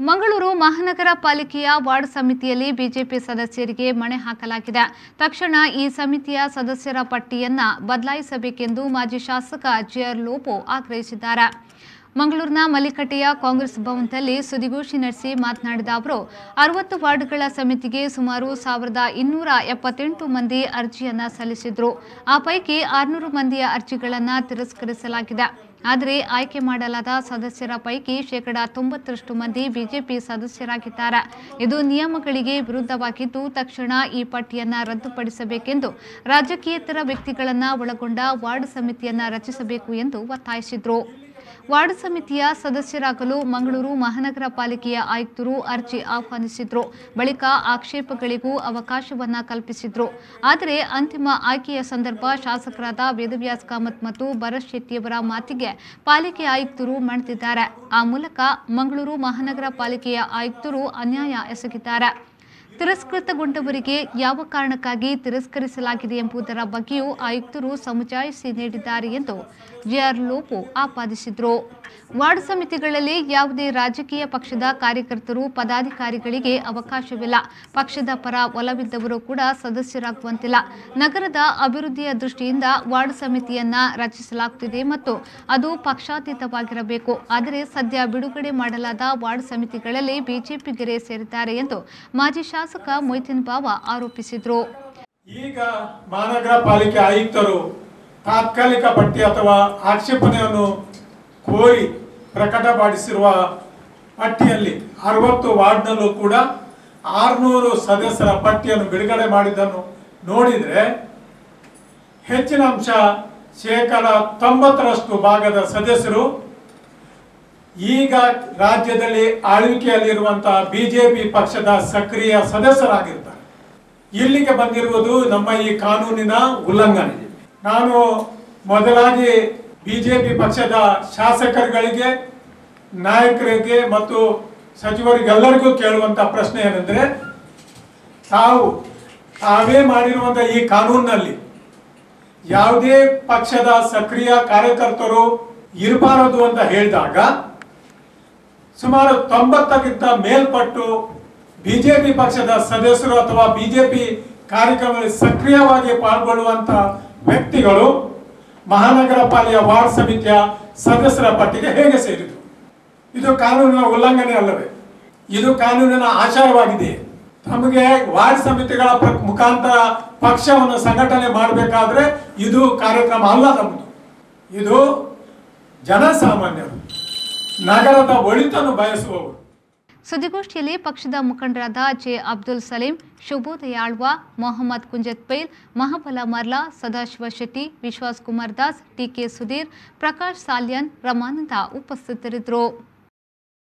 ಮಂಗಳೂರು ಮಹಾನಗರ ಪಾಲಿಕೆಯ ವಾರ್ಡ್ ಸಮಿತಿಯಲ್ಲಿ ಬಿಜೆಪಿ ಸದಸ್ಯರಿಗೆ ಮಣೆ ಹಾಕಲಾಗಿದೆ. ತಕ್ಷಣ ಈ ಸಮಿತಿಯ ಸದಸ್ಯರ ಪಟ್ಟಿಯನ್ನ ಬದಲಾಯಿಸಬೇಕೆಂದು ಮಾಜಿ ಶಾಸಕ ಜೆಆರ್ ಲೋಪೋ ಆಗ್ರಹಿಸಿದ್ದಾರೆ. ಮಂಗಳೂರಿನ ಮಲ್ಲಿಕಟ್ಟೆಯ ಕಾಂಗ್ರೆಸ್ ಭವನದಲ್ಲಿ ಸುದ್ದಿಗೋಷ್ಠಿ ನಡೆಸಿ ಮಾತನಾಡಿದ ಅವರು 60 ವಾರ್ಡ್ಗಳ ಸಮಿತಿಗೆ ಸುಮಾರು 1278 ಮಂದಿ ಅರ್ಜಿಯನ್ನ ಸಲ್ಲಿಸಿದ್ರು. ಆ ಪೈಕಿ 600 ಮಂದಿಯ ಅರ್ಜಿಗಳನ್ನು ತಿರಸ್ಕರಿಸಲಾಗಿದೆ. ಆದರೆ ಆಯ್ಕೆ ಮಾಡಲಾದ ಸದಸ್ಯರ ಪೈಕಿ 90% ಮಂದಿ ಬಿಜೆಪಿ ಸದಸ್ಯರಾಗಿದ್ದಾರೆ. ಇದು ನಿಯಮಗಳಿಗೆ ವಿರುದ್ಧವಾಗಿದ್ದು ತಕ್ಷಣ ಈ ಪಟ್ಟಿಯನ್ನು ರದ್ದುಪಡಿಸಬೇಕೆಂದು ರಾಜಕೀಯೇತರ ವ್ಯಕ್ತಿಗಳನ್ನು ಒಳಗೊಂಡ ವಾರ್ಡ್ ಸಮಿತಿಯನ್ನು ರಚಿಸಬೇಕು ಎಂದು ಒತ್ತಾಯಿಸಿದರು. ವಾರ್ಡ್ ಸಮಿತಿಯ ಸದಸ್ಯರಾಗಲು ಮಂಗಳೂರು ಮಹಾನಗರ ಪಾಲಿಕೆಯ ಆಯುಕ್ತರು ಅರ್ಜಿ ಆಹ್ವಾನಿಸಿದ್ರು. ಬಳಿಕ ಆಕ್ಷೇಪಗಳಿಗೂ ಅವಕಾಶವನ್ನ ಕಲ್ಪಿಸಿದ್ರು. ಆದರೆ ಅಂತಿಮ ಆಯ್ಕೆಯ ಸಂದರ್ಭ ಶಾಸಕರಾದ ವೇದವ್ಯಾಸ್ ಕಾಮತ್ ಮತ್ತು ಭರತ್ ಶೆಟ್ಟಿಯವರ ಮಾತಿಗೆ ಪಾಲಿಕೆ ಆಯುಕ್ತರು ಮಣಿದಿದ್ದಾರೆ. ಆ ಮೂಲಕ ಮಂಗಳೂರು ಮಹಾನಗರ ಪಾಲಿಕೆಯ ಆಯುಕ್ತರು ಅನ್ಯಾಯ ಎಸಗಿದ್ದಾರೆ. ತಿರಸ್ಕೃತಗೊಂಡವರಿಗೆ ಯಾವ ಕಾರಣಕ್ಕಾಗಿ ತಿರಸ್ಕರಿಸಲಾಗಿದೆ ಎಂಬುದರ ಬಗ್ಗೆಯೂ ಆಯುಕ್ತರು ಸಮಜಾಯಿಷಿ ನೀಡಿದ್ದಾರೆ ಎಂದು ಜೆಆರ್ ಲೋಪೋ ಆಪಾದಿಸಿದರು. ವಾರ್ಡ್ ಸಮಿತಿಗಳಲ್ಲಿ ಯಾವುದೇ ರಾಜಕೀಯ ಪಕ್ಷದ ಕಾರ್ಯಕರ್ತರು ಪದಾಧಿಕಾರಿಗಳಿಗೆ ಅವಕಾಶವಿಲ್ಲ. ಪಕ್ಷದ ಪರ ಒಲವಿದ್ದವರು ಕೂಡ ಸದಸ್ಯರಾಗುವಂತಿಲ್ಲ. ನಗರದ ಅಭಿವೃದ್ಧಿಯ ದೃಷ್ಟಿಯಿಂದ ವಾರ್ಡ್ ಸಮಿತಿಯನ್ನ ರಚಿಸಲಾಗುತ್ತಿದೆ ಮತ್ತು ಅದು ಪಕ್ಷಾತೀತವಾಗಿರಬೇಕು. ಆದರೆ ಸದ್ಯ ಬಿಡುಗಡೆ ಮಾಡಲಾದ ವಾರ್ಡ್ ಸಮಿತಿಗಳಲ್ಲಿ ಬಿಜೆಪಿ ಗೆರೆ ಸೇರಿದ್ದಾರೆ ಎಂದು ಮಾಜಿ ಶಾಸಕ ಮೊಯ್ತೀನ್ ಬಾವ ಆರೋಪಿಸಿದರು. ಈಗ ಮಹಾನಗರ ಪಾಲಿಕೆ ಆಯುಕ್ತರು ತಾತ್ಕಾಲಿಕ ಪಟ್ಟಿ ಅಥವಾ ಆಕ್ಷೇಪಣೆಯನ್ನು ಕೋರಿ ಪ್ರಕಟಪಡಿಸಿರುವ ಪಟ್ಟಿಯಲ್ಲಿ 60 ವಾರ್ಡ್ನಲ್ಲೂ ಕೂಡ 600 ಸದಸ್ಯರ ಪಟ್ಟಿಯನ್ನು ಬಿಡುಗಡೆ ಮಾಡಿದ್ದನ್ನು ನೋಡಿದರೆ ಹೆಚ್ಚಿನ ಅಂಶ 90% ಭಾಗದ ಸದಸ್ಯರು ಈಗ ರಾಜ್ಯದಲ್ಲಿ ಆಳ್ವಿಕೆಯಲ್ಲಿರುವಂತಹ ಬಿಜೆಪಿ ಪಕ್ಷದ ಸಕ್ರಿಯ ಸದಸ್ಯರಾಗಿರ್ತಾರೆ. ಇಲ್ಲಿಗೆ ಬಂದಿರುವುದು ನಮ್ಮ ಈ ಕಾನೂನಿನ ಉಲ್ಲಂಘನೆ. ನಾನು ಮೊದಲಾಗಿ ಬಿಜೆಪಿ ಪಕ್ಷದ ಶಾಸಕರುಗಳಿಗೆ, ನಾಯಕರಿಗೆ ಮತ್ತು ಸಚಿವರಿಗೆಲ್ಲರಿಗೂ ಕೇಳುವಂತ ಪ್ರಶ್ನೆ ಏನೆಂದರೆ, ತಾವೇ ಮಾಡಿರುವಂತಹ ಈ ಕಾನೂನಿನಲ್ಲಿ ಯಾವುದೇ ಪಕ್ಷದ ಸಕ್ರಿಯ ಕಾರ್ಯಕರ್ತರು ಇರಬಾರದು ಅಂತ ಹೇಳಿದಾಗ ಸುಮಾರು 90ಕ್ಕಿಂತ ಮೇಲ್ಪಟ್ಟು ಬಿಜೆಪಿ ಪಕ್ಷದ ಸದಸ್ಯರು ಅಥವಾ ಬಿಜೆಪಿ ಕಾರ್ಯಕ್ರಮದಲ್ಲಿ ಸಕ್ರಿಯವಾಗಿ ಪಾಲ್ಗೊಳ್ಳುವಂತ ವ್ಯಕ್ತಿಗಳು ಮಹಾನಗರ ಪಾಲಿಕೆಯ ವಾರ್ಡ್ ಸಮಿತಿಯ ಸದಸ್ಯರ ಪಟ್ಟಿಗೆ ಹೇಗೆ ಸೇರಿದರು? ಇದು ಕಾನೂನಿನ ಉಲ್ಲಂಘನೆ ಅಲ್ಲವೇ? ಇದು ಕಾನೂನಿನ ಆಚಾರವಾಗಿದೆ. ನಮಗೆ ವಾರ್ಡ್ ಸಮಿತಿಗಳ ಮುಖಾಂತರ ಪಕ್ಷವನ್ನು ಸಂಘಟನೆ ಮಾಡಬೇಕಾದ್ರೆ ಇದು ಕಾರ್ಯಕ್ರಮ ಅಲ್ಲ. ನಮ್ಮದು ಇದು ಜನಸಾಮಾನ್ಯರು, ನಗರದ ಒಳಿತನ್ನು ಬಯಸುವವರು. ಸುದ್ದಿಗೋಷ್ಠಿಯಲ್ಲಿ ಪಕ್ಷದ ಮುಖಂಡರಾದ ಜೆ ಅಬ್ದುಲ್ ಸಲೀಂ, ಶುಭೋದಯ ಆಳ್ವ, ಮೊಹಮ್ಮದ್ ಕುಂಜತ್ ಪೈಲ್, ಮಹಾಬಲ ಮರ್ಲಾ, ಸದಾಶಿವ ಶೆಟ್ಟಿ, ವಿಶ್ವಾಸ್ ಕುಮಾರ್ ದಾಸ್, ಟಿಕೆ ಸುಧೀರ್, ಪ್ರಕಾಶ್ ಸಾಲ್ಯನ್, ರಮಾನಂದ ಉಪಸ್ಥಿತರಿದ್ದರು.